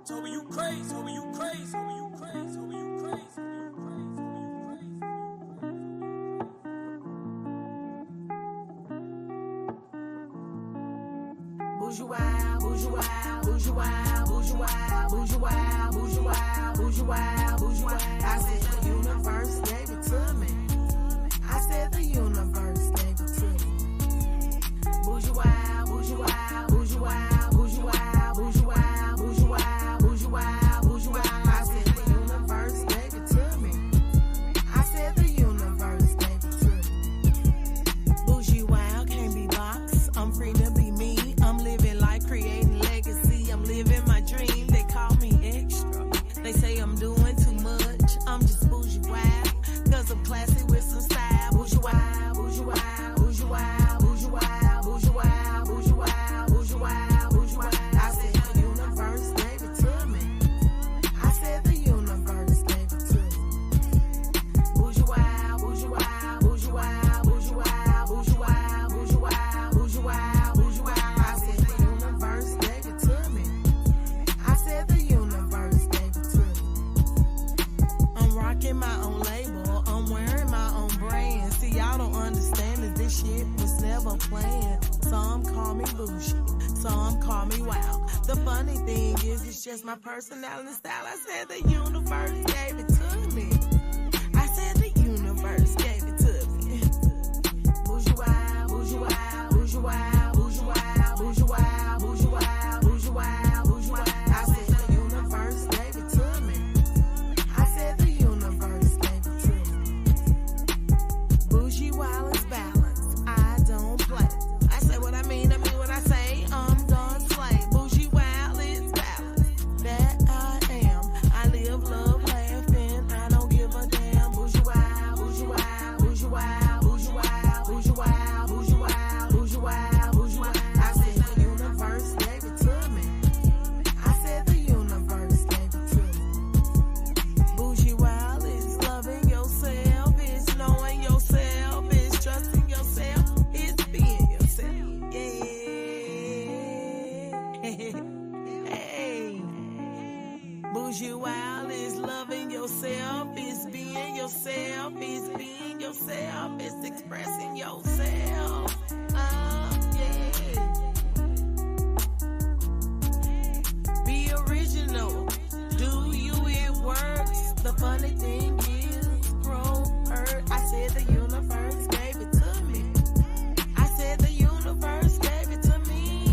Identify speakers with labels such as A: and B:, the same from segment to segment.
A: Toby, you crazy. Toby, you crazy. Toby, you crazy. Toby, you crazy. Toby, you crazy. Bougiewild, Bougiewild, Bougiewild, Bougiewild, Bougiewild, Bougiewild, Bougiewild, Bougiewild. I said the universe gave it to me. I said the universe gave it to me. Bougiewild, Bougiewild, Bougiewild, Bougiewild, Bougiewild, Bougiewild, Bougiewild, Bougiewild. I said the universe gave it to me. I said the universe gave it to me. Bougiewild can't be boxed. I'm free to be me. I'm living life, creating legacy. I'm living my dream. They call me extra. They say I'm doing too much. I'm just bougie wild. Cause I'm classy with some style. Bougie wild, bougie wild, bougie wild, bougie wild, bougie wild, bougie wild, bougie wild, bougie wild. I said the universe gave it to me. I said the universe gave it to me. Bougie wild, bougie wild, bougie wild, bougie wild, bougie wild, bougie wild, bougie wild, bougie wild. I said the universe gave it to me. I said the universe gave it to me. I'm rocking my own label. I'm wearing my own brand. See, y'all don't understand that this shit was never planned. Some call me bougie, some call me wild. The funny thing is, it's just my personality and style. I said the universe gave it to me. I said the universe gave it to me. Bougie wild, bougie wild, bougie wild, bougie wild, bougie wild, bougie wild, bougie wild, bougie wild. I said the universe gave it to me. I said the universe gave it to me. Bougie wild is balanced. I don't play. I say what I mean what I say. I'm done slay. Bougie wild is balanced. That I am. I live, love, laughing. I don't give a damn. Bougie wild, bougie wild, bougie wild, bougie wild, bougie wild, bougie wild, bougie wild, bougie wild. I said the universe gave it to me. I said the universe gave it to me. Bougie wild is loving yourself, it's knowing yourself, it's trusting yourself, it's being yourself. Yeah. Hey. Bougie wild is loving yourself, it's being yourself, it's being yourself, it's expressing yourself. Yeah. Be original. Do you, it works. The funny thing is, hurt. I said the universe gave it to me. I said the universe gave it to me.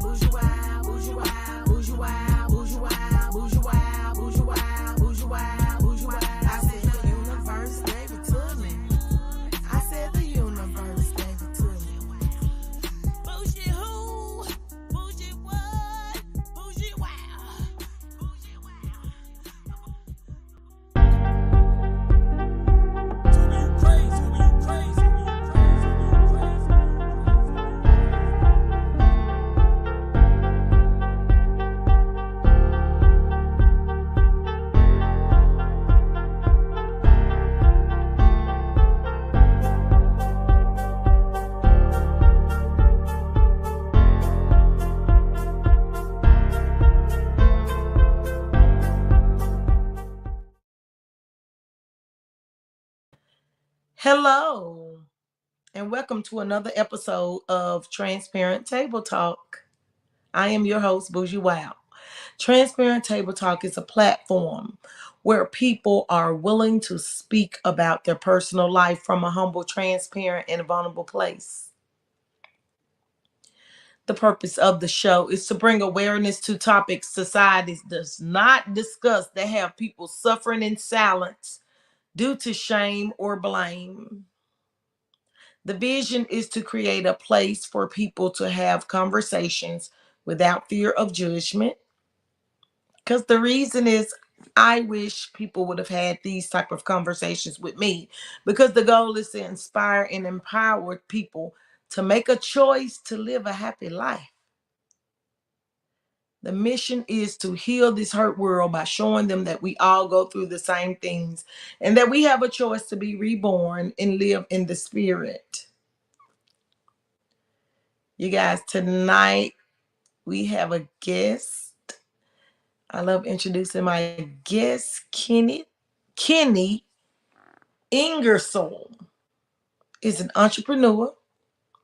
A: Bougie wild, bougie wild, bougie wild, bougie wild, bougie wild, bougie wild, bougie wild, bougie wild. I said the universe gave it to me. I said the universe gave it to me. Bougie who? Bougie what? Bougie wild. Bougie wild. Toby, you crazy. Toby, you crazy. Toby, you crazy. Hello, and welcome to another episode of Transparent Table Talk. I am your host, Bougiewild. Transparent Table Talk is a platform where people are willing to speak about their personal life from a humble, transparent, and vulnerable place. The purpose of the show is to bring awareness to topics society does not discuss that have people suffering in silence due to shame or blame. The vision is to create a place for people to have conversations without fear of judgment. Because the reason is I wish people would have had these type of conversations with me, because the goal is to inspire and empower people to make a choice to live a happy life. The mission is to heal this hurt world by showing them that we all go through the same things and that we have a choice to be reborn and live in the spirit. You guys, tonight we have a guest I love introducing my guest, Kenny Ingersoll is an entrepreneur,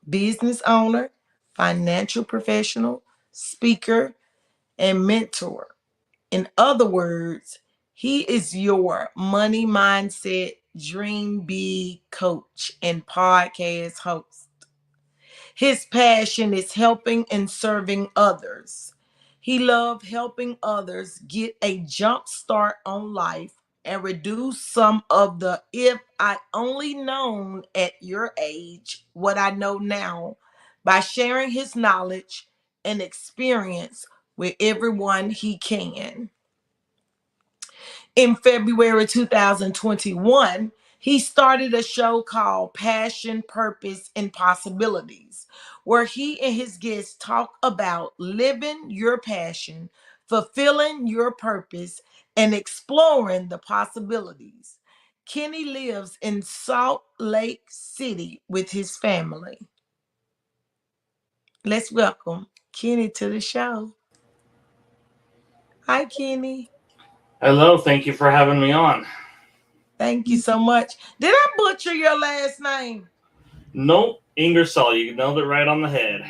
A: business owner, financial professional, speaker, and mentor. In other words, he is your money mindset, dream big coach, and podcast host. His passion is helping and serving others. He loved helping others get a jump start on life and reduce some of the if I only known at your age what I know now by sharing his knowledge and experience with everyone he can. In February 2021, he started a show called Passion, Purpose, and Possibilities, where he and his guests talk about living your passion, fulfilling your purpose, and exploring the possibilities. Kenny lives in Salt Lake City with his family. Let's welcome Kenny to the show. Hi, Kenny.
B: Hello, thank you for having me on.
A: Thank you so much. Did I butcher your last name?
B: Nope, Ingersoll, you nailed it right on the head.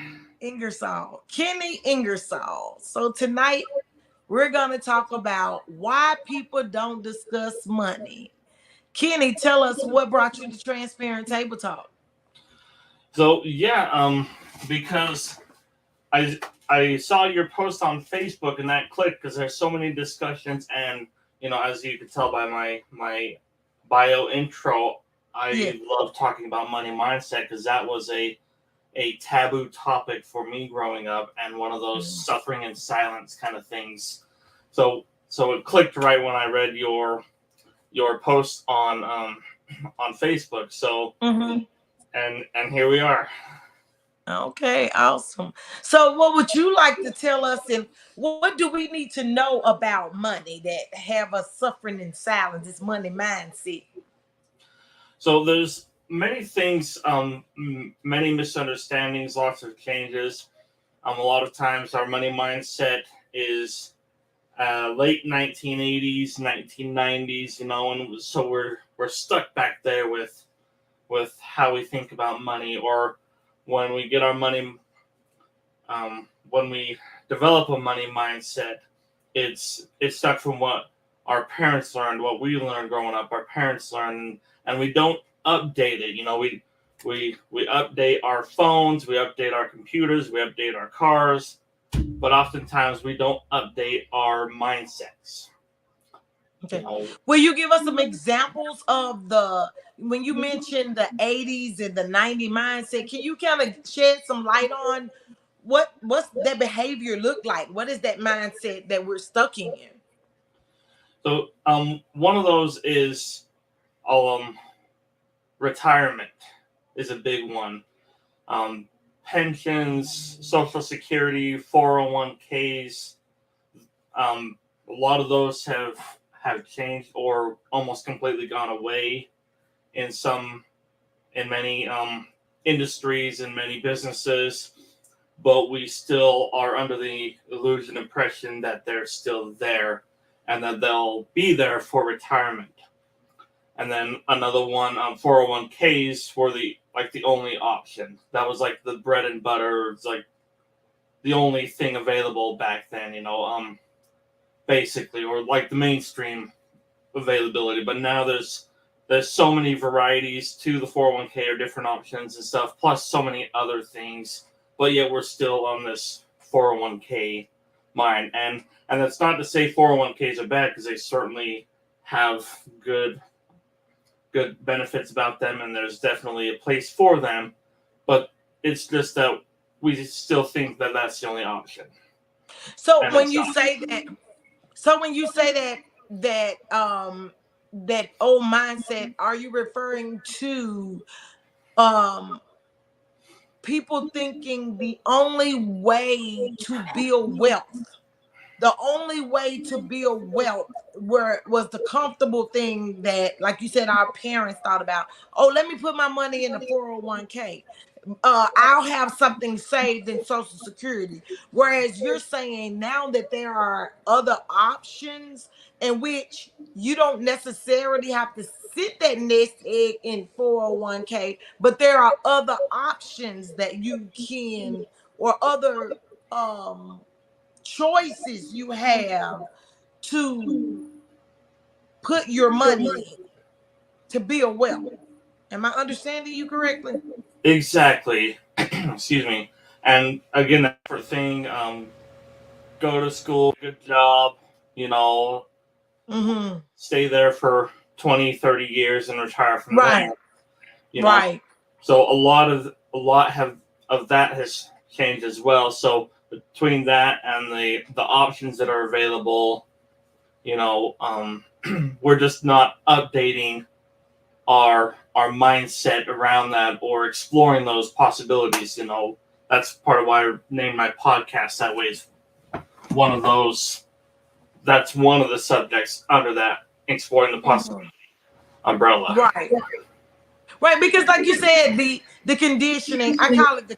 A: Ingersoll, Kenny Ingersoll. So tonight we're going to talk about why people don't discuss money. Kenny, tell us what brought you to Transparent Table Talk.
B: So yeah, because I I saw your post on Facebook and that clicked because there's so many discussions and as you can tell by my bio intro,
A: Yeah.
B: I love talking about money mindset because that was a taboo topic for me growing up and one of those
A: Mm-hmm.
B: suffering in silence kind of things. So it clicked right when I read your post on Facebook. So
A: Mm-hmm.
B: and here we are.
A: Okay, awesome. So, what would you like to tell us, and what do we need to know about money that have us suffering in silence? This money mindset.
B: So there's many things, many misunderstandings, lots of changes. A lot of times our money mindset is late 1980s, 1990s, and so we're stuck back there with how we think about money, or when we get our money, when we develop a money mindset, it's stuck from what our parents learned, what we learned growing up. Our parents learned, and we don't update it. We update our phones, we update our computers, we update our cars, but oftentimes we don't update our mindsets. You
A: Okay.
B: know,
A: Will you give us some examples of the when you mentioned the 80s and the 90 mindset? Can you kind of shed some light on what's that behavior look like? What is that mindset that we're stuck in?
B: so one of those is um, retirement is a big one. Um, Pensions, Social Security, 401ks. A lot of those have changed or almost completely gone away in some in many industries and many businesses, but we still are under the illusion impression that they're still there and that they'll be there for retirement. And then another one, 401ks were the only option. That was like the bread and butter. It's like the only thing available back then, basically, or like the mainstream availability. But now there's so many varieties to the 401k or different options and stuff, plus so many other things. But yet we're still on this 401k mind, and that's not to say 401ks are bad because they certainly have good benefits about them, and there's definitely a place for them. But it's just that we still think that that's the only option,
A: So
B: and
A: when
B: it's
A: you
B: not.
A: say that, so when you say that old mindset, are you referring to um people thinking the only way to build wealth? The only way to build wealth were was the comfortable thing that, like you said, our parents thought about. Oh, let me put my money in the 401k. I'll have something saved in Social Security. Whereas you're saying now that there are other options in which you don't necessarily have to sit that nest egg in 401k, but there are other options that you can, or other choices you have to put your money in to build wealth. Am I understanding you correctly?
B: Exactly. Excuse me. And again, that sort of thing. Go to school, good job. You know,
A: Mm-hmm.
B: stay there for 20, 30 years and retire from
A: Right.
B: there. You know,
A: Right.
B: so a lot have of that has changed as well. So between that and the options that are available, you know, we're just not updating our mindset around that or exploring those possibilities. You know, that's part of why I named my podcast that way. Is one of those. That's one of the subjects under that exploring the possibility
A: Mhm.
B: umbrella.
A: Right. Right, because like you said, the conditioning, I call it the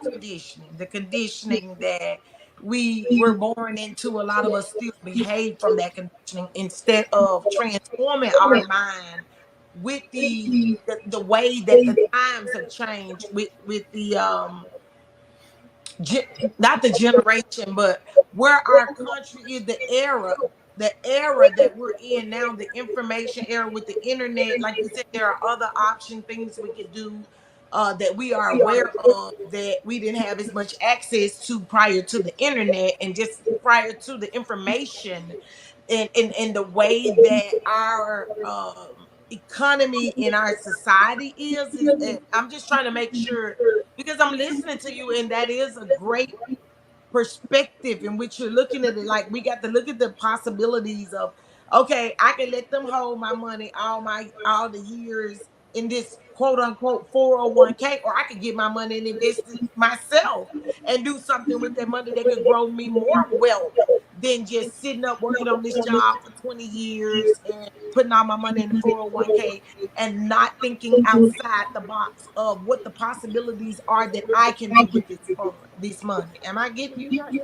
A: conditioning that we were born into. A lot of us still behave from that conditioning instead of transforming our mind with the way that the times have changed with the not the generation, but where our country is, the era that we're in now, the information era with the internet. Like you said, there are other option things we could do that we are aware of that we didn't have as much access to prior to the internet, and just prior to the information, and the way that our economy in our society is. I'm just trying to make sure, because I'm listening to you, and that is a great perspective in which you're looking at it. Like, we got to look at the possibilities of, okay, I can let them hold my money all the years in this quote unquote 401k, or I could get my money and invest it myself and do something with that money that could grow me more wealth than just sitting up working on this job for 20 years and putting all my money in the 401k and not thinking outside the box of what the possibilities are that I can do with this money. Am I getting you right?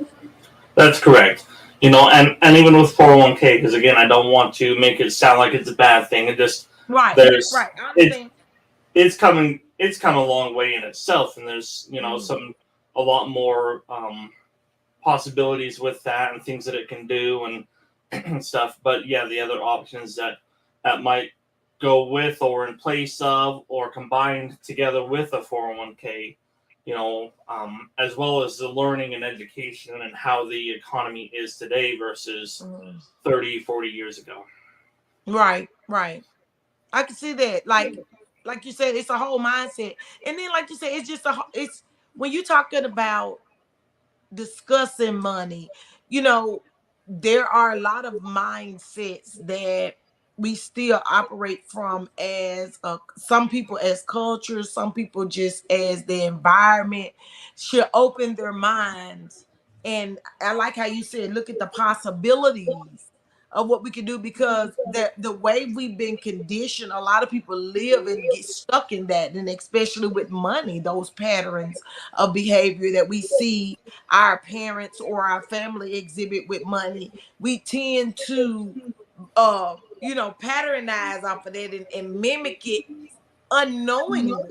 B: That's correct. You know, and even with 401k, because again, I don't want to make it sound like it's a bad thing. It just
A: Right,
B: there's
A: right. I
B: it's
A: understand.
B: it's come a long way in itself, and there's
A: Mm.
B: some a lot more possibilities with that and things that it can do and stuff. But yeah, the other options that might go with or in place of or combined together with a 401k, as well as the learning and education and how the economy is today versus
A: Mm.
B: 30, 40 years ago.
A: Right, right. I can see that. Like you said, it's a whole mindset. And then, like you said, it's just it's when you're talking about discussing money, you know, there are a lot of mindsets that we still operate from as some people as culture, some people just as the environment should open their minds. And I like how you said, look at the possibilities of what we can do, because the way we've been conditioned, a lot of people live and get stuck in that, and especially with money, those patterns of behavior that we see our parents or our family exhibit with money, we tend to patternize off of that, and mimic it unknowingly.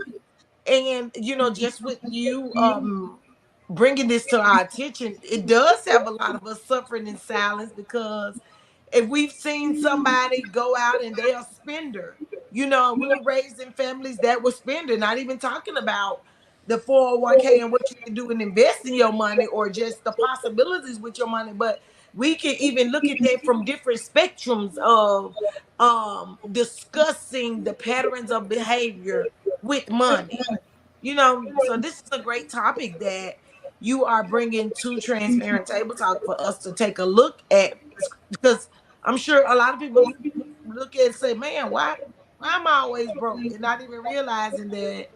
A: And just with you bringing this to our attention, it does have a lot of us suffering in silence, because if we've seen somebody go out and they're a spender, we were raised in families that were spender, not even talking about the 401k and what you can do and invest in your money, or just the possibilities with your money. But we can even look at that from different spectrums of discussing the patterns of behavior with money. So this is a great topic that you are bringing to Transparent Table Talk for us to take a look at, because I'm sure a lot of people look at it and say, man, why am I always broke? And not even realizing that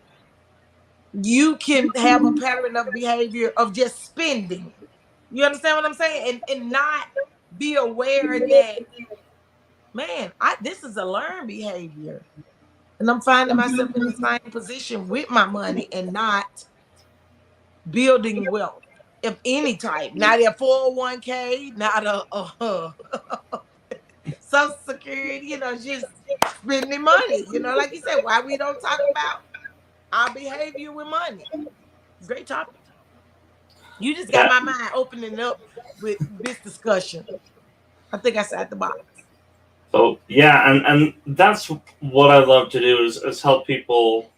A: you can have a pattern of behavior of just spending. You understand what I'm saying? And not be aware that, man, this is a learned behavior. And I'm finding myself in the same position with my money, and not building wealth of any type, not a 401k, not a Social Security, just spending money. Like you said, why we don't talk about our behavior with money. Great topic. You just got
B: Yeah.
A: my mind opening up with this discussion. I think I sat the box.
B: So yeah, and that's what I love to do is help people,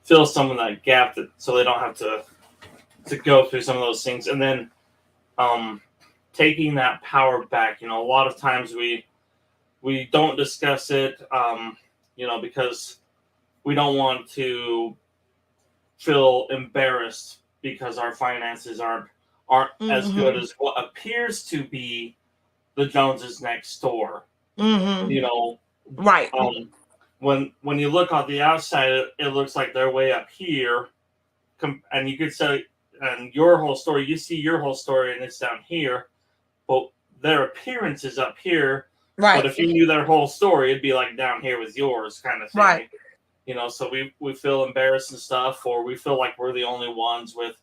B: fill some of that gap so they don't have to go through some of those things, and then um, taking that power back. A lot of times we don't discuss it, because we don't want to feel embarrassed because our finances aren't as good as what appears to be the Joneses next door.
A: Right.
B: When you look on the outside, it looks like they're way up here, and you could say, and your whole story, you see your whole story, and it's down here, but their appearance is up here.
A: Right.
B: But if you knew their whole story, it'd be like down here with yours, kind of thing.
A: Right.
B: So we feel embarrassed and stuff, or we feel like we're the only ones with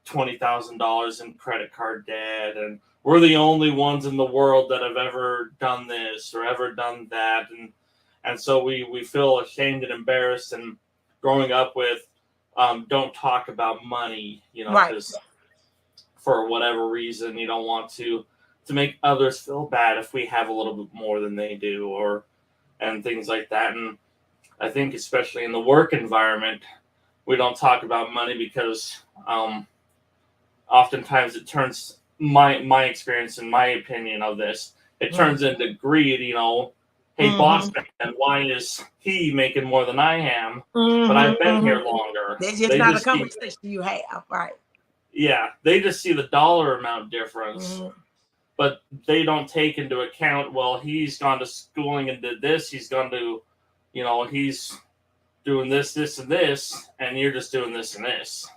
B: $20,000 in credit card debt, and we're the only ones in the world that have ever done this or ever done that, and so we feel ashamed and embarrassed. And growing up with don't talk about money, because for whatever reason you don't want to make others feel bad if we have a little bit more than they do, and things like that. And I think especially in the work environment, we don't talk about money because oftentimes it turns my experience and my opinion of this, it turns into greed. Hey, boss man, why is he making more than I am? But I've been here longer.
A: That's just not a conversation you have, right?
B: Yeah, they just see the dollar amount difference, but they don't take into account, well, he's gone to schooling and did this, he's gone to, he's doing this, this, and this, and you're just doing this and this.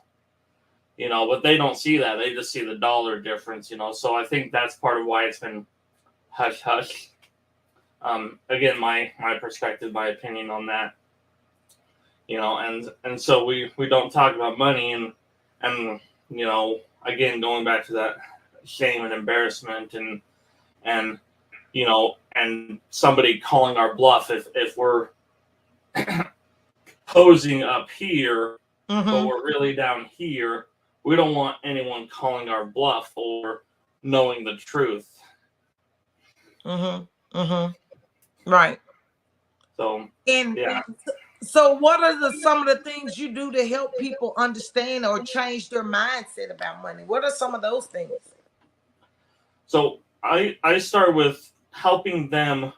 B: But they don't see that. They just see the dollar difference, So I think that's part of why it's been hush hush. Again, my perspective, my opinion on that. And so we don't talk about money, and again, going back to that shame and embarrassment, and and somebody calling our bluff if we're posing up here, but we're really down here. We don't want anyone calling our bluff or knowing the truth.
A: Right.
B: So,
A: So what are some of the things you do to help people understand or change their mindset about money? What are some of those things? So
B: I start with helping them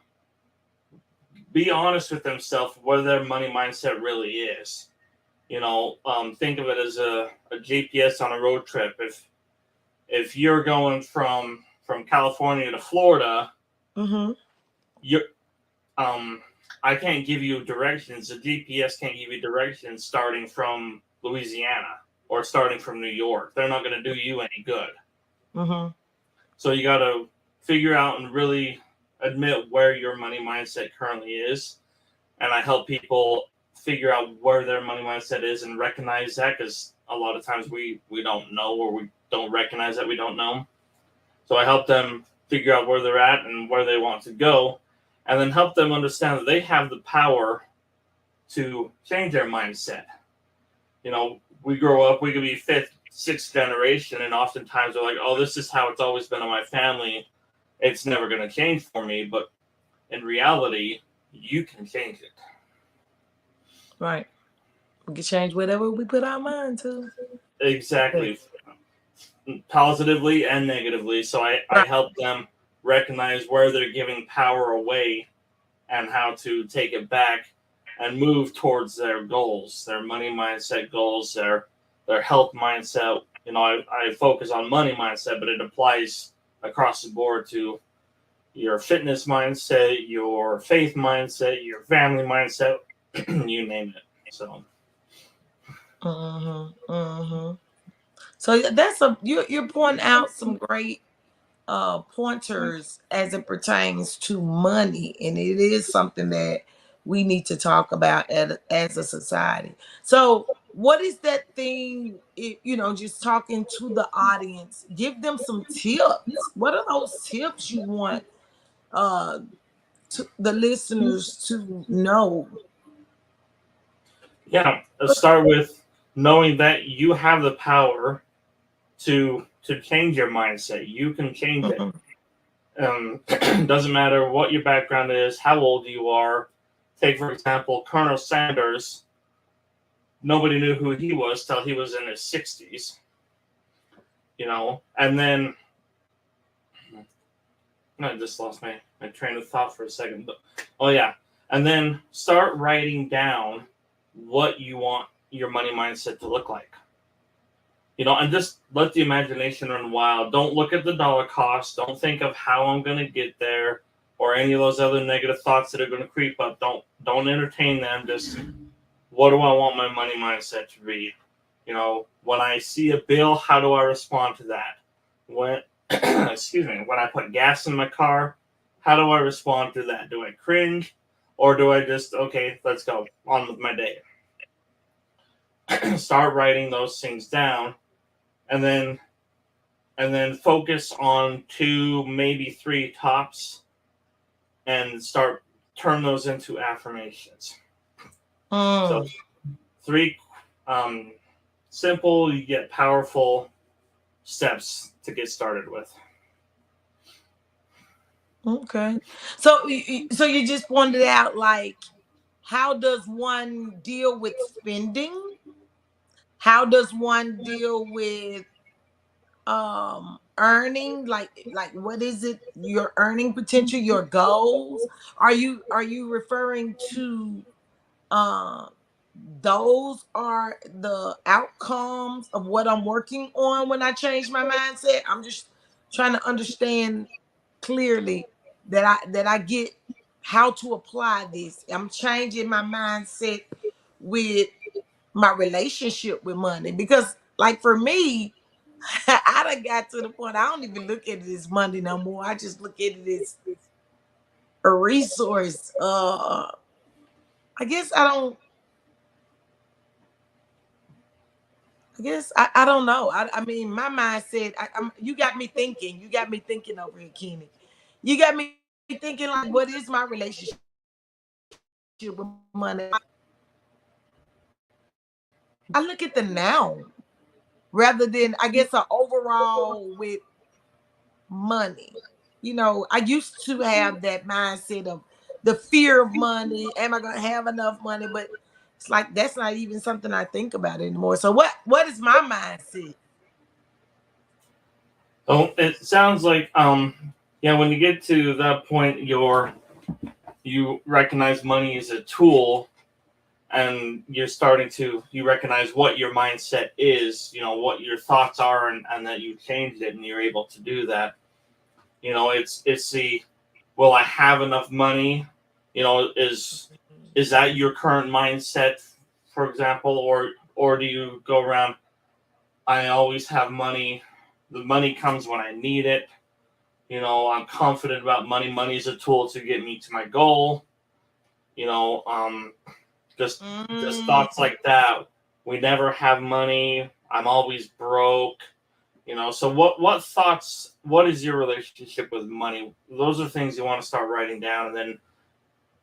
B: be honest with themselves what their money mindset really is. Think of it as a GPS on a road trip. If you're going from California to Florida, you're I can't give you directions. The GPS can't give you directions starting from Louisiana or starting from New York. They're not going to do you any good. So you got to figure out and really admit where your money mindset currently is. And I help people figure out where their money mindset is and recognize that, because a lot of times we don't know, or we don't recognize that we don't know. So I help them figure out where they're at and where they want to go, and then help them understand that they have the power to change their mindset. We grow up, we could be fifth, sixth generation, and oftentimes we're like, oh, this is how it's always been in my family. It's never going to change for me. But in reality, you can change it.
A: Right. We can change whatever we put our mind to.
B: Exactly. Positively and negatively. So I help them recognize where they're giving power away and how to take it back and move towards their goals, their money mindset goals, their health mindset. I focus on money mindset, but it applies across the board to your fitness mindset, your faith mindset, your family mindset, you name it. So.
A: So that's you're pointing out some great pointers as it pertains to money, and it is something that we need to talk about as a society. So what is that thing, just talking to the audience, give them some tips. What are those tips you want uh to the listeners to know?
B: Yeah, let's start with knowing that you have the power to change your mindset. You can change it.
A: Mhm.
B: Doesn't matter what your background is, how old you are. Take, for example, Colonel Sanders. Nobody knew who he was till he was in his 60s, And then I just lost my train of thought for a second. But, oh, yeah. And then start writing down what you want your money mindset to look like. And just let the imagination run wild. Don't look at the dollar cost. Don't think of how I'm going to get there or any of those other negative thoughts that are going to creep up. Don't entertain them. Just, what do I want my money mindset to be? When I see a bill, how do I respond to that? When excuse me, when I put gas in my car, how do I respond to that? Do I cringe, or do I just, okay, let's go on with my day? Start writing those things down, and then focus on 2, maybe 3 tops, and turn those into affirmations. So 3 simple yet powerful steps to get started with.
A: Okay. So you just pointed out, like, how does one deal with spending? How does one deal with earning? Like what is it? Your earning potential, your goals? Are you referring to uh those are the outcomes of what I'm working on when I change my mindset? I'm just trying to understand clearly that I get how to apply this. I'm changing my mindset with my relationship with money, because, like, for me, I done got to the point I don't even look at it as money no more. I just look at it as a resource. I guess I don't. I guess I don't know. I mean, my mindset. You got me thinking. You got me thinking over here, Kenny. You got me thinking, like, what is my relationship with money? I look at the now rather than, I guess, an overall with money. I used to have that mindset of the fear of money. Am I gonna have enough money? But it's like that's not even something I think about anymore. So what is my mindset?
B: So it sounds like, yeah, when you get to that point, you recognize money as a tool, and you recognize what your mindset is, what your thoughts are, and that you changed it, and you're able to do that. It's the, will I have enough money? Is that your current mindset, for example, or do you go around, I always have money. The money comes when I need it. I'm confident about money. Money is a tool to get me to my goal. You know, um, just thoughts like that. We never have money. I'm always broke. So what thoughts? What is your relationship with money? Those are things you want to start writing down, and then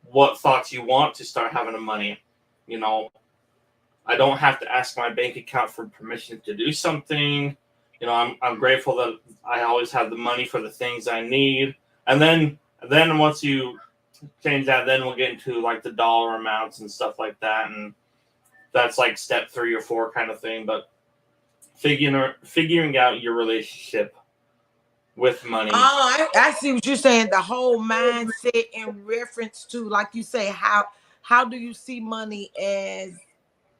B: what thoughts you want to start having of money. You know, I don't have to ask my bank account for permission to do something. I'm grateful that I always have the money for the things I need. And then once you change that, then we'll get into like the dollar amounts and stuff like that, and that's like step 3 or 4 kind of thing. But figuring out your relationship with money.
A: Oh, I see what you're saying. The whole mindset in reference to, like you say, how do you see money as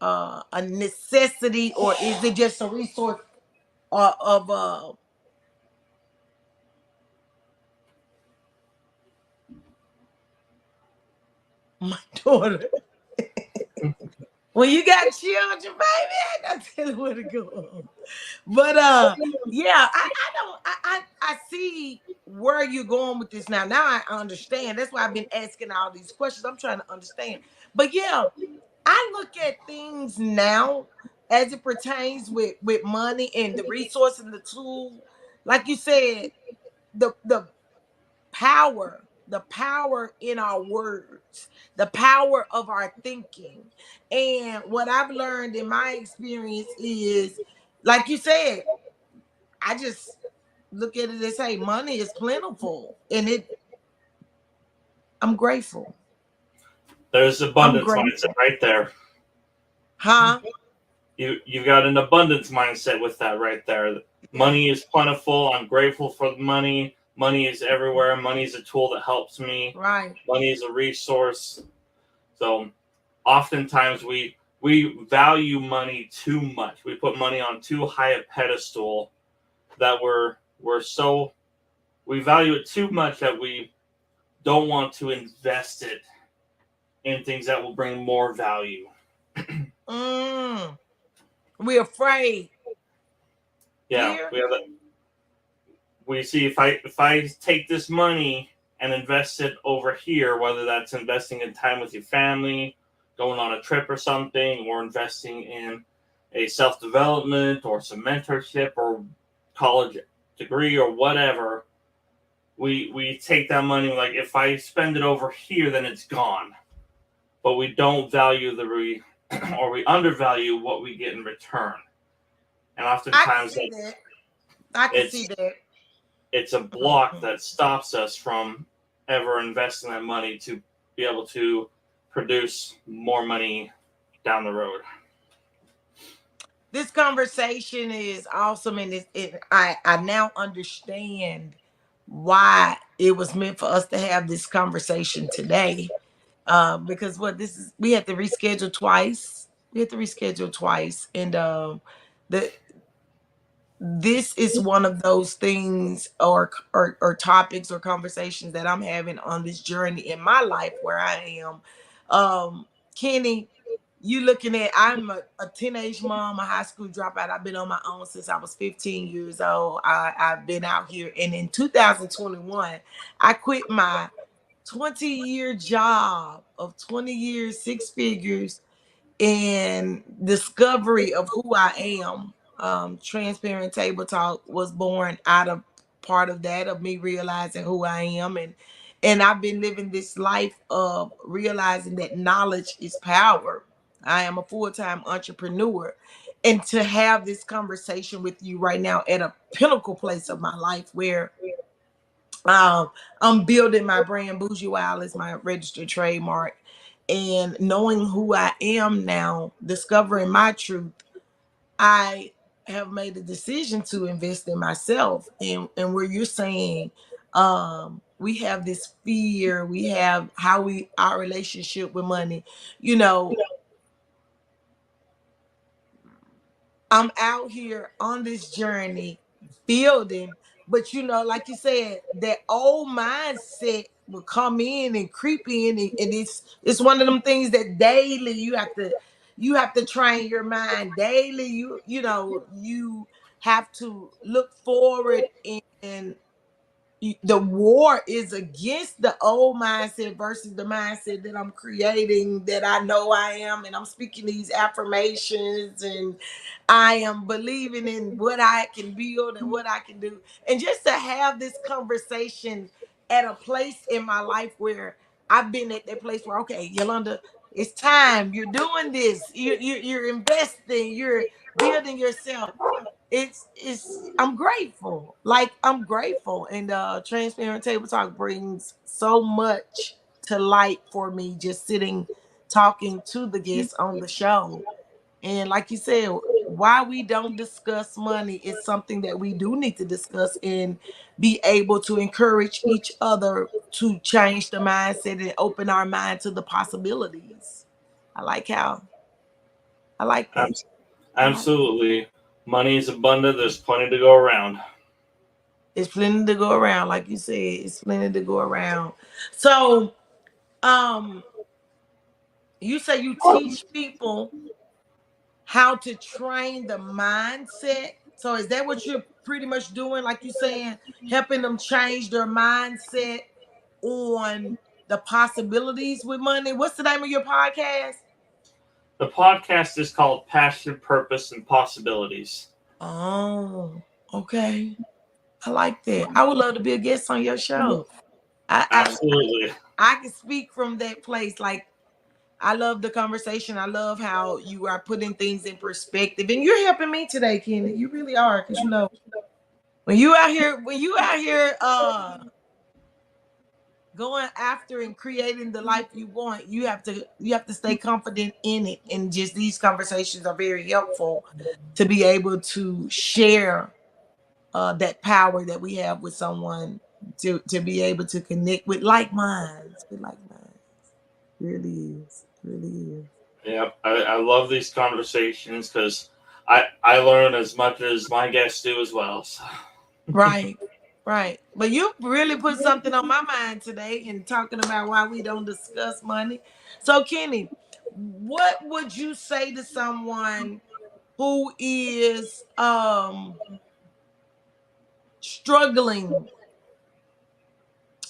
A: a necessity, or is it just a resource of my daughter? When you got children, baby, I got to tell you where to go. But yeah, I don't I see where you're going with this now. Now I understand. That's why I've been asking all these questions. I'm trying to understand. But yeah, I look at things now as it pertains with money and the resource and the tool. Like you said, the power in our words, the power of our thinking. And what I've learned in my experience is, like you said, I just look at it and say money is plentiful, and I'm grateful.
B: There's
A: I'm
B: abundance mindset
A: grateful.
B: right there.
A: Huh?
B: You've got an abundance mindset with that right there.
A: Yeah.
B: Money is plentiful. I'm grateful for the money. Money is everywhere. Money is a tool that helps me.
A: Right.
B: Money is a resource. So oftentimes we value money too much. We put money on too high a pedestal that we value it too much that we don't want to invest it in things that will bring more value.
A: Mm. We're afraid.
B: Yeah,
A: Fear.
B: we see if I take this money and invest it over here, whether that's investing in time with your family, going on a trip or something, or investing in a self development or some mentorship or college degree or whatever, we take that money like if I spend it over here, then it's gone. But we don't value or we undervalue what we get in return, and
A: I can
B: oftentimes
A: see that. I can see
B: it's
A: that.
B: it's a block
A: Mhm.
B: that stops us from ever investing that money to be able to produce more money down the road.
A: This conversation is awesome, and I now understand why it was meant for us to have this conversation today. Because what this is, we had to reschedule twice. We had to reschedule twice, and the this is one of those things or topics or conversations that I'm having on this journey in my life where I am. Kenny, you looking at, I'm a teenage mom, a high school dropout. I've been on my own since I was 15 years old. I've been out here, and in 2021 I quit my 20-year job of 20 years, six figures, and discovery of who I am. Transparent Table Talk was born out of part of that, of me realizing who I am, and I've been living this life of realizing that knowledge is power. I am a full-time entrepreneur, and to have this conversation with you right now at a pinnacle place of my life where um, I'm building my brand. Bougiewild is my registered trademark. And knowing who I am now, discovering my truth, I have made a decision to invest in myself. And where you're saying, we have this fear, we have how we our relationship with money, you know, I'm out here on this journey building, but like you said, that old mindset will come in and creep in, and it's one of them things that daily you have to train your mind daily. You have to look forward, and the war is against the old mindset versus the mindset that I'm creating, that I know I am, and I'm speaking these affirmations, and I am believing in what I can build and what I can do. And just to have this conversation at a place in my life where I've been at that place where, okay, Yolanda, it's time. You're doing this. You're investing. You're building yourself. It's I'm grateful. Like, I'm grateful. And Transparent Table Talk brings so much to light for me, just sitting talking to the guests on the show. And like you said, why we don't discuss money is something that we do need to discuss, and be able to encourage each other to change the mindset and open our mind to the possibilities. I like how I like that.
B: Abs-
A: I like
B: Absolutely. Money is abundant. There's plenty to go around.
A: It's plenty to go around, like you said. It's plenty to go around. So, um, you say you teach people how to train the mindset. So, is that what you're pretty much doing? Like you saying, helping them change their mindset on the possibilities with money. What's the name of your podcast?
B: The podcast is called Passion, Purpose, and Possibilities.
A: Oh, okay. I like that. I would love to be a guest on your show. I I
B: Absolutely.
A: I can speak from that place. Like I love the conversation. I love how you are putting things in perspective, and you're helping me today, Kenny. You really are, because when you out here, going after and creating the life you want, you have to stay confident in it. And just these conversations are very helpful to be able to share that power that we have with someone to be able to connect with like minds, really is, really is.
B: Yep. I love these conversations because I learn as much as my guests do as well. So.
A: Right, right. But you really put something on my mind today in talking about why we don't discuss money. So, Kenny, what would you say to someone who is struggling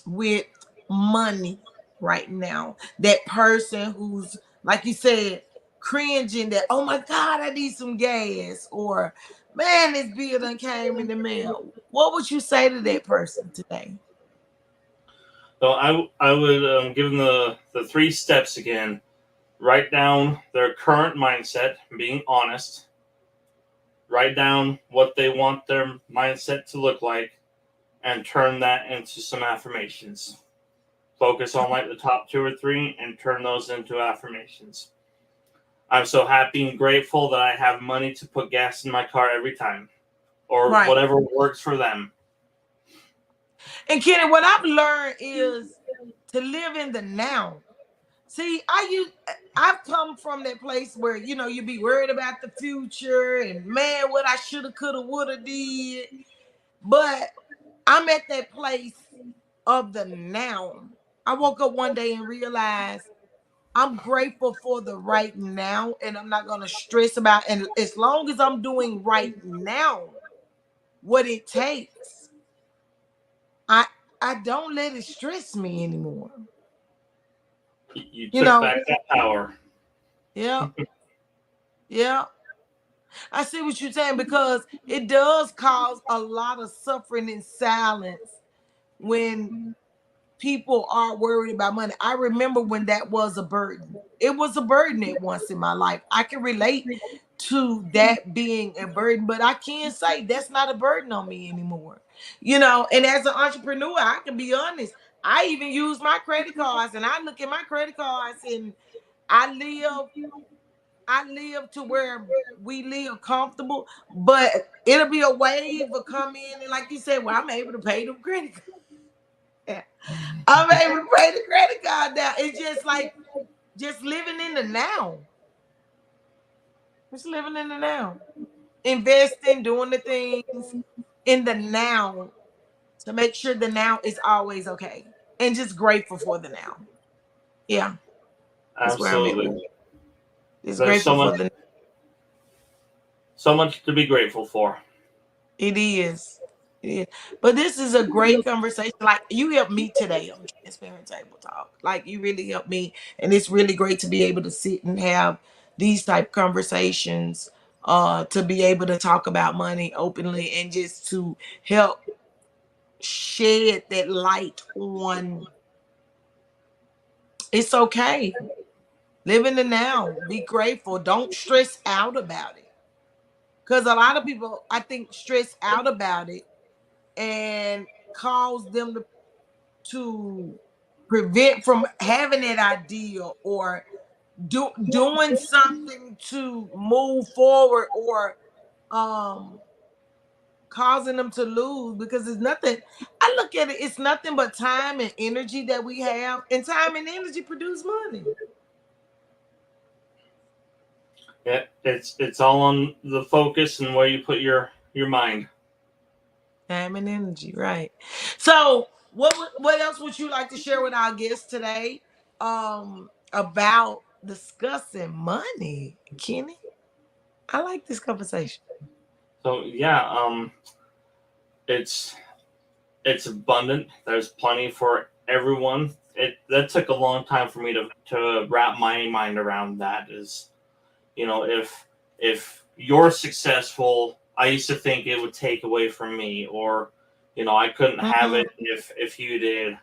A: with money right now? That person who's, like you said, cringing that, oh my God, I need some gas, or man, this bill done came in the mail. What would you say to that person today?
B: So I would give them the three steps again. Write down their current mindset, being honest. Write down what they want their mindset to look like, and turn that into some affirmations. Focus on like the top two or three and turn those into affirmations. I'm so happy and grateful that I have money to put gas in my car every time, or
A: Right.
B: whatever works for them.
A: And Kenny, what I've learned is to live in the now. See, I've come from that place where you be worried about the future and man, what I shoulda, coulda, woulda did. But I'm at that place of the now. I woke up one day and realized I'm grateful for the right now, and I'm not gonna stress about. And as long as I'm doing right now, what it takes, I I don't let it stress me anymore.
B: You
A: You
B: took
A: know,
B: back that power.
A: yeah, yeah. I see what you're saying, because it does cause a lot of suffering in silence when people are worried about money. I remember when that was a burden. It was a burden at once in my life. I can relate to that being a burden, but I can't say that's not a burden on me anymore. And as an entrepreneur, I can be honest. I even use my credit cards, and I look at my credit cards, and I live I live to where we live comfortable, but it'll be a wave will come in, and like you said, well, I'm able to pay the credit card. I'm able to pay the credit card now. It's just like just living in the now. Just living in the now. Investing, doing the things in the now to make sure the now is always okay. And just grateful for the now. Yeah, that's where I'm at with
B: Absolutely.
A: it. Just
B: There's
A: grateful for the
B: so much to be grateful for.
A: It is. It is. But this is a great conversation. Like you helped me today on Transparent Table Talk. Like you really helped me. And it's really great to be able to sit and have these type conversations, to be able to talk about money openly and just to help shed that light on it's okay. Live in the now. Be grateful. Don't stress out about it. Because a lot of people, I think, stress out about it and cause them to prevent from having that idea or doing something to move forward, or um causing them to lose, because it's nothing. I look at it, it's nothing but time and energy that we have, and time and energy produce money.
B: Yeah, it's all on the focus and where you put your mind.
A: Time and energy, right? So what else would you like to share with our guests today, about discussing money, Kenny? I like this conversation.
B: So yeah, it's it's abundant. There's plenty for everyone. It that took a long time for me to wrap my mind around that. Is If you're successful, I used to think it would take away from me, or I couldn't have
A: Mhm.
B: it if you did,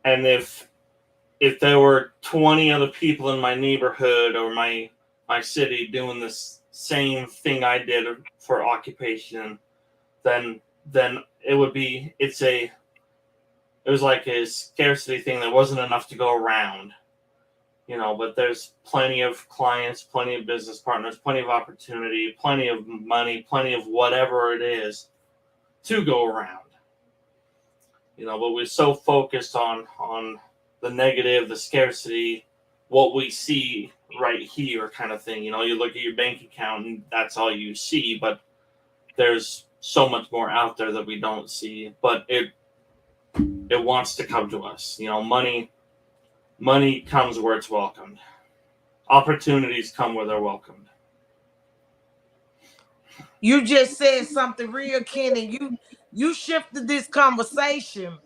B: and if there were 20 other people in my neighborhood or my city doing this same thing I did for occupation, then it would be it was like a scarcity thing. There wasn't enough to go around, but there's plenty of clients, plenty of business partners, plenty of opportunity, plenty of money, plenty of whatever it is to go around. But we're so focused on the negative, the scarcity, what we see right here kind of thing. You look at your bank account and that's all you see, but there's so much more out there that we don't see, but it wants to come to us. Money comes where it's welcomed. Opportunities come where they're welcomed.
A: You just said something real, Kenny. You shifted this conversation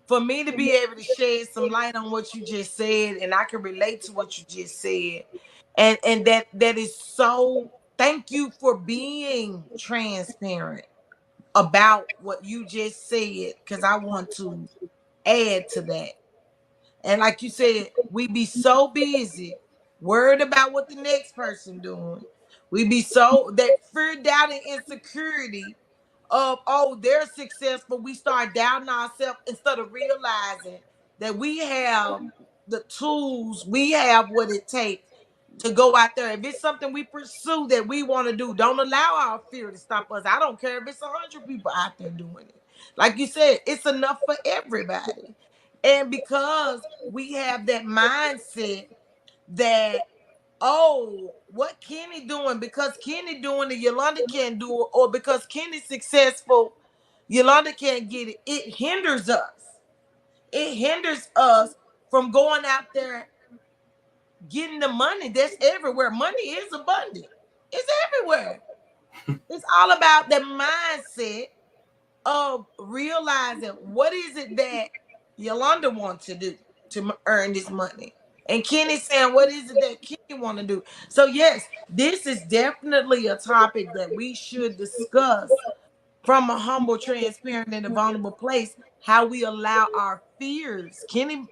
A: for me to be able to shed some light on what you just said, and I can relate to what you just said. And that is so, thank you for being transparent about what you just said, because I want to add to that. And like you said, we be so busy worried about what the next person doing. We be so that fear, doubt, and insecurity of, oh, they're successful. We start doubting ourselves instead of realizing that we have the tools, we have what it takes to go out there. If it's something we pursue that we want to do, don't allow our fear to stop us. I don't care if it's 100 people out there doing it. Like you said, it's enough for everybody. And because we have that mindset that, oh, what Kenny doing? Because Kenny doing it, Yolanda can't do it, or because Kenny's successful, Yolanda can't get it. It hinders us. It hinders us from going out there getting the money that's everywhere. Money is abundant. It's everywhere. It's all about the mindset of realizing what is it that Yolanda wants to do to earn this money. And Kenny saying, what is it that Kenny want to do? So yes, this is definitely a topic that we should discuss from a humble, transparent, and a vulnerable place, how we allow our fears. Kenny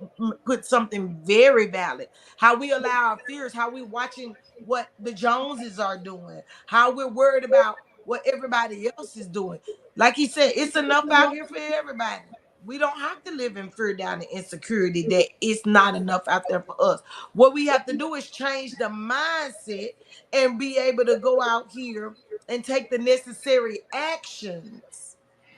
A: put something very valid. How we allow our fears, how we watching what the Joneses are doing, how we're worried about what everybody else is doing. Like he said, it's enough out here for everybody. We don't have to live in fear, doubt, and insecurity that it's not enough out there for us. What we have to do is change the mindset and be able to go out here and take the necessary actions,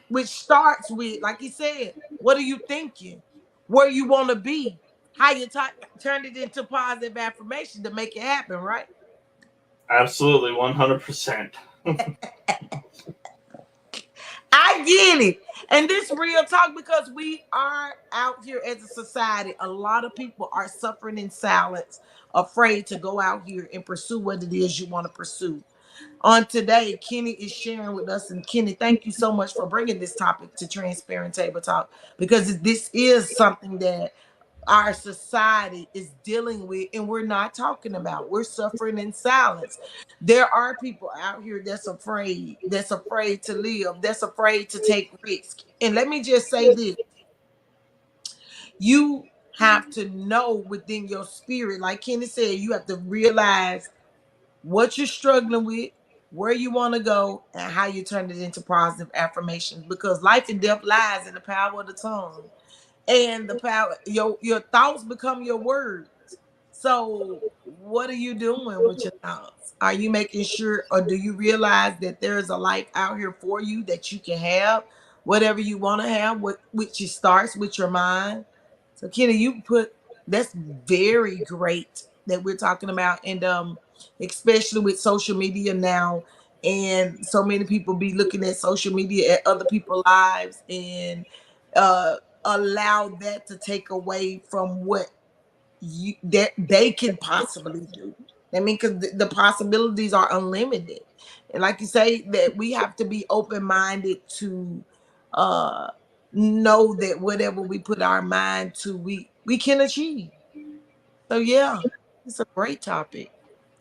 A: which starts with, like you said, what are you thinking? Where you want to be? How you turn it into positive affirmation to make it happen, right?
B: Absolutely, 100%.
A: I get it. And this real talk, because we are out here as a society. A lot of people are suffering in silence, afraid to go out here and pursue what it is you want to pursue. On today, Kenny is sharing with us. And Kenny, thank you so much for bringing this topic to Transparent Table Talk, because this is something that our society is dealing with and we're not talking about. We're suffering in silence. There are people out here that's afraid to live, that's afraid to take risks. And let me just say this, you have to know within your spirit, like Kenny said, you have to realize what you're struggling with, where you want to go, and how you turn it into positive affirmations. Because life and death lies in the power of the tongue, and the power, your thoughts become your words. So what are you doing with your thoughts? Are you making sure, or do you realize that there is a life out here for you, that you can have whatever you want to have, which it starts with your mind? So Kenny, you put, that's very great that we're talking about. And especially with social media now, and so many people be looking at social media at other people's lives, and uh allow that to take away from what you that they can possibly do. I mean, because the possibilities are unlimited. And like you say, that we have to be open-minded to uh know that whatever we put our mind to, we can achieve. So yeah, it's a great topic.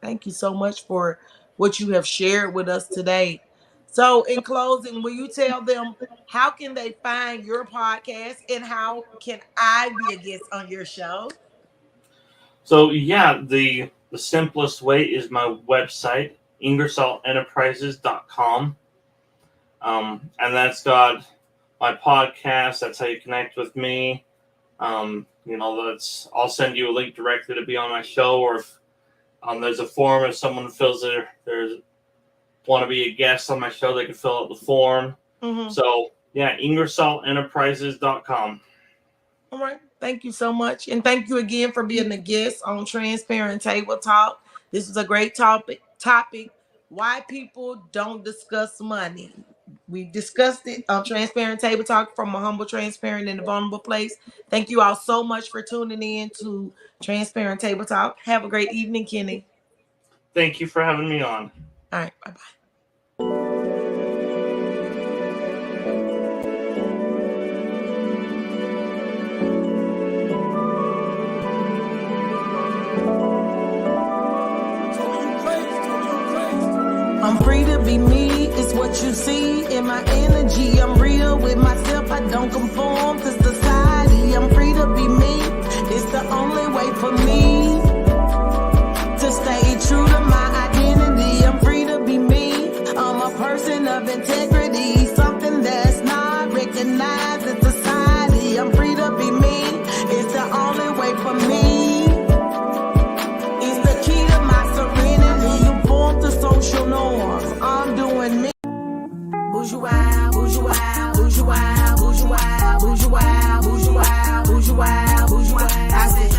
A: Thank you so much for what you have shared with us today. So in closing, will you tell them how can they find your podcast and how can I be a guest on your show?
B: So yeah, the simplest way is my website, ingersollenterprises.com. And that's got my podcast. That's how you connect with me. I'll send you a link directly to be on my show, or if there's a form, if someone feels there's want to be a guest on my show, they can fill out the form.
A: Mm-hmm.
B: So yeah, ingersollenterprises.com.
A: All right. Thank you so much. And thank you again for being a guest on Transparent Table Talk. This is a great topic. Why people don't discuss money. We discussed it on Transparent Table Talk from a humble, transparent, and a vulnerable place. Thank you all so much for tuning in to Transparent Table Talk. Have a great evening, Kenny.
B: Thank you for having me on.
A: All right. Bye-bye. I'm free to be me, it's what you see in my energy. I'm real with myself, I don't conform to society. I'm free to be me, it's the only way for me to stay true to my identity. I'm free to be me, I'm a person of integrity, something that's not recognized in society. I'm free to be me, it's the only way for me. It's the key to my serenity, conform to social norms. I'm doing me. Bougiewild, Bougiewild, Bougiewild, Bougiewild, Bougiewild, Bougiewild, Bougiewild, Bougiewild. I said